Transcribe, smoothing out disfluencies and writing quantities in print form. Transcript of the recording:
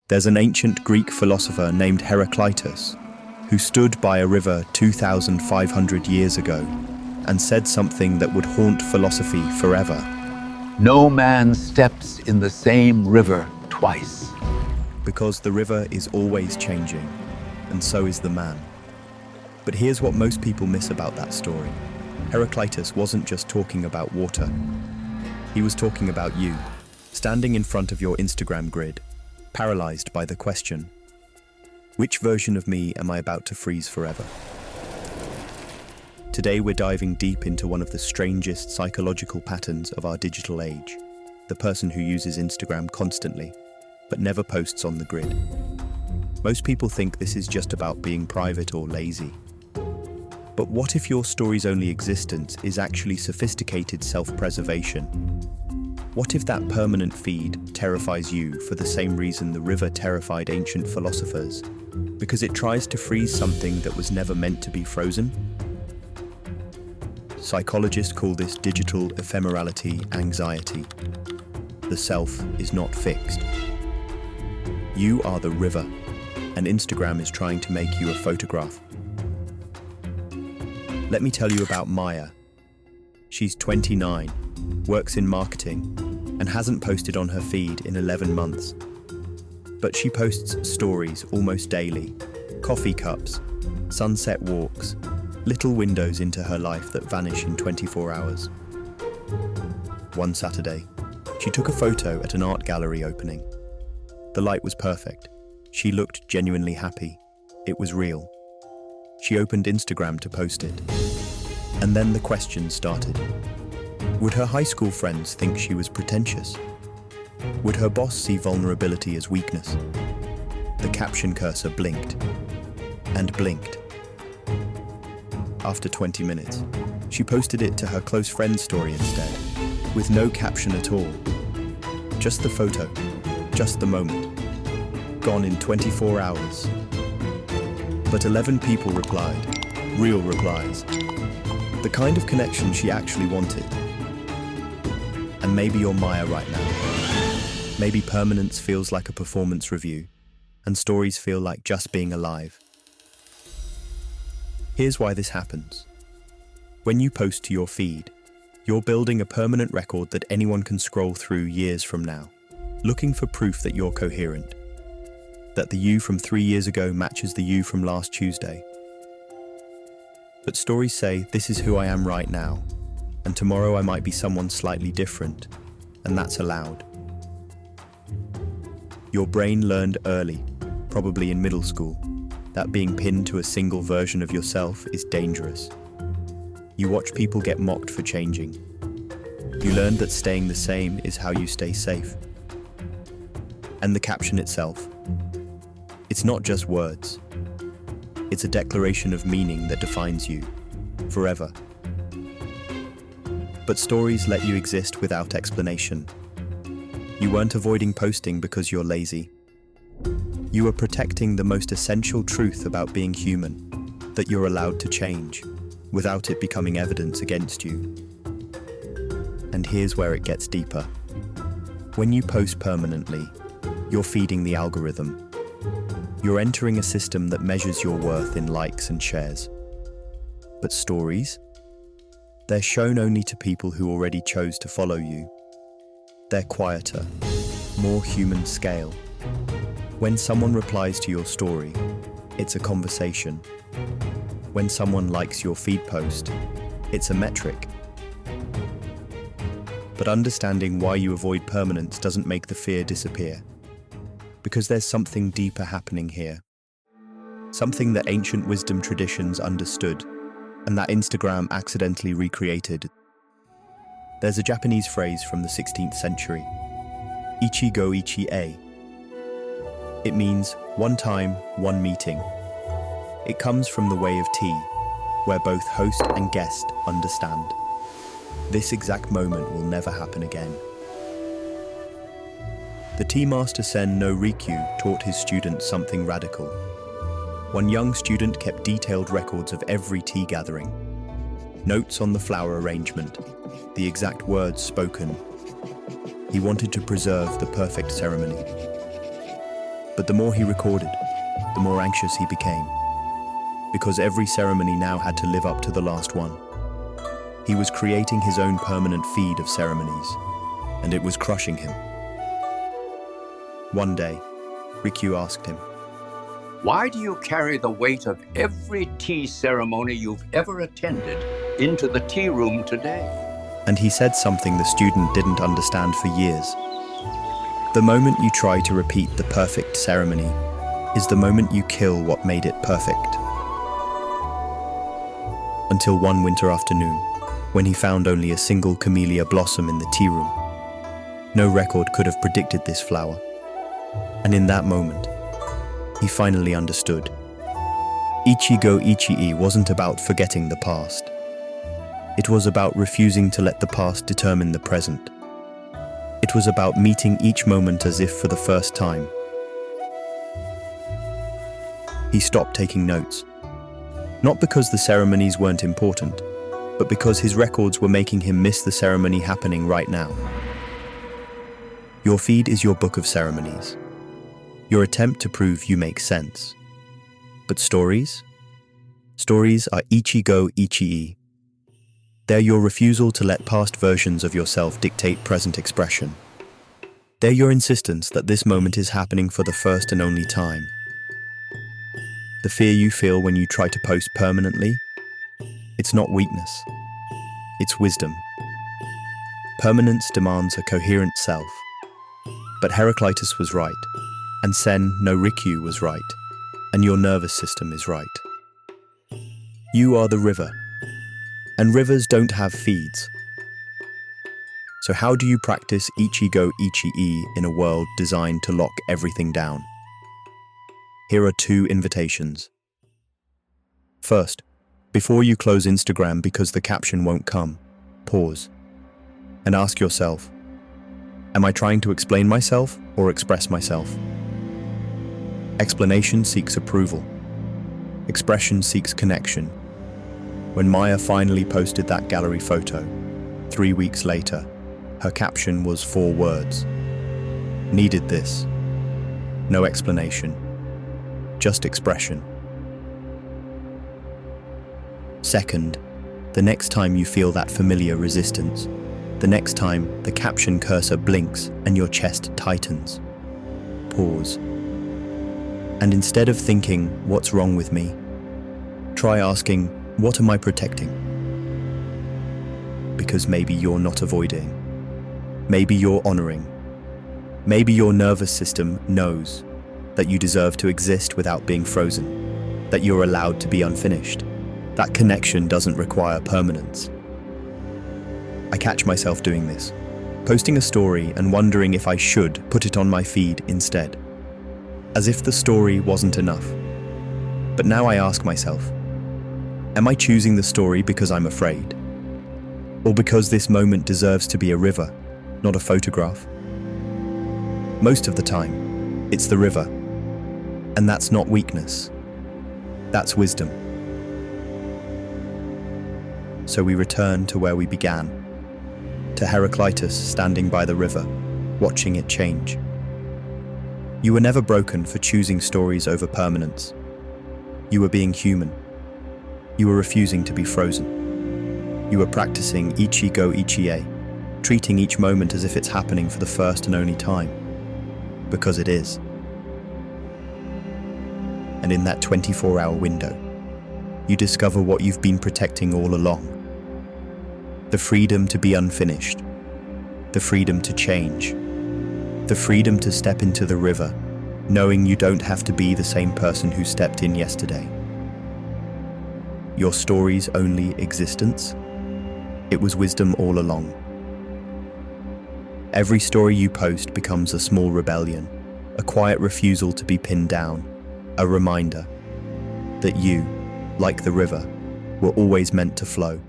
There's an ancient Greek philosopher named Heraclitus who stood by a river 2,500 years ago and said something that would haunt philosophy forever. No man steps in the same river twice. Because the river is always changing, and so is the man. But here's what most people miss about that story. Heraclitus wasn't just talking about water. He was talking about you, standing in front of your Instagram grid, paralyzed by the question, which version of me am I about to freeze forever? Today we're diving deep into one of the strangest psychological patterns of our digital age, the person who uses Instagram constantly, but never posts on the grid. Most people think this is just about being private or lazy. But what if your story's only existence is actually sophisticated self-preservation? What if that permanent feed terrifies you for the same reason the river terrified ancient philosophers? Because it tries to freeze something that was never meant to be frozen? Psychologists call this digital ephemerality anxiety. The self is not fixed. You are the river, and Instagram is trying to make you a photograph. Let me tell you about Maya. She's 29, works in marketing, and hasn't posted on her feed in 11 months. But she posts stories almost daily, coffee cups, sunset walks, little windows into her life that vanish in 24 hours. One Saturday, she took a photo at an art gallery opening. The light was perfect. She looked genuinely happy. It was real. She opened Instagram to post it. And then the questions started. Would her high school friends think she was pretentious? Would her boss see vulnerability as weakness? The caption cursor blinked and blinked. After 20 minutes, she posted it to her close friend's story instead, with no caption at all. Just the photo, just the moment. Gone in 24 hours. But 11 people replied, real replies. The kind of connection she actually wanted. And maybe you're Maya right now. Maybe permanence feels like a performance review, and stories feel like just being alive. Here's why this happens. When you post to your feed, you're building a permanent record that anyone can scroll through years from now, looking for proof that you're coherent, that the you from 3 years ago matches the you from last Tuesday. But stories say, this is who I am right now, and tomorrow I might be someone slightly different, and that's allowed. Your brain learned early, probably in middle school, that being pinned to a single version of yourself is dangerous. You watch people get mocked for changing. You learn that staying the same is how you stay safe. And the caption itself. It's not just words. It's a declaration of meaning that defines you, forever. But stories let you exist without explanation. You weren't avoiding posting because you're lazy. You are protecting the most essential truth about being human, that you're allowed to change, without it becoming evidence against you. And here's where it gets deeper. When you post permanently, you're feeding the algorithm. You're entering a system that measures your worth in likes and shares. But stories? They're shown only to people who already chose to follow you. They're quieter, more human scale. When someone replies to your story, it's a conversation. When someone likes your feed post, it's a metric. But understanding why you avoid permanence doesn't make the fear disappear. Because there's something deeper happening here. Something that ancient wisdom traditions understood, and that Instagram accidentally recreated. There's a Japanese phrase from the 16th century, ichi go ichi e. It means one time, one meeting. It comes from the way of tea, where both host and guest understand. This exact moment will never happen again. The tea master Sen no Rikyu taught his students something radical. One young student kept detailed records of every tea gathering, notes on the flower arrangement, the exact words spoken. He wanted to preserve the perfect ceremony. But the more he recorded, the more anxious he became, because every ceremony now had to live up to the last one. He was creating his own permanent feed of ceremonies, and it was crushing him. One day, Rikyū asked him, "Why do you carry the weight of every tea ceremony you've ever attended into the tea room today?" And he said something the student didn't understand for years. The moment you try to repeat the perfect ceremony is the moment you kill what made it perfect. Until one winter afternoon, when he found only a single camellia blossom in the tea room. No record could have predicted this flower. And in that moment, he finally understood. Ichigo Ichii wasn't about forgetting the past. It was about refusing to let the past determine the present. It was about meeting each moment as if for the first time. He stopped taking notes. Not because the ceremonies weren't important, but because his records were making him miss the ceremony happening right now. Your feed is your book of ceremonies. Your attempt to prove you make sense. But stories? Stories are Ichigo Ichii. They're your refusal to let past versions of yourself dictate present expression. They're your insistence that this moment is happening for the first and only time. The fear you feel when you try to post permanently? It's not weakness. It's wisdom. Permanence demands a coherent self. But Heraclitus was right, and Sen no Rikyū was right, and your nervous system is right. You are the river, and rivers don't have feeds. So how do you practice Ichigo Ichii in a world designed to lock everything down? Here are 2 invitations. First, before you close Instagram because the caption won't come, pause and ask yourself, am I trying to explain myself or express myself? Explanation seeks approval. Expression seeks connection. When Maya finally posted that gallery photo, 3 weeks later, her caption was 4 words. Needed this. No explanation. Just expression. Second, the next time you feel that familiar resistance, the next time the caption cursor blinks and your chest tightens, pause. And instead of thinking, what's wrong with me? Try asking, what am I protecting? Because maybe you're not avoiding. Maybe you're honoring. Maybe your nervous system knows that you deserve to exist without being frozen, that you're allowed to be unfinished. That connection doesn't require permanence. I catch myself doing this, posting a story and wondering if I should put it on my feed instead, as if the story wasn't enough. But now I ask myself, am I choosing the story because I'm afraid? Or because this moment deserves to be a river, not a photograph? Most of the time, it's the river. And that's not weakness. That's wisdom. So we return to where we began, to Heraclitus standing by the river, watching it change. You were never broken for choosing stories over permanence. You were being human. You were refusing to be frozen. You were practicing Ichigo Ichii, treating each moment as if it's happening for the first and only time, because it is. And in that 24-hour window, you discover what you've been protecting all along. The freedom to be unfinished, the freedom to change, the freedom to step into the river, knowing you don't have to be the same person who stepped in yesterday. Your story's only existence? It was wisdom all along. Every story you post becomes a small rebellion, a quiet refusal to be pinned down, a reminder that you, like the river, were always meant to flow.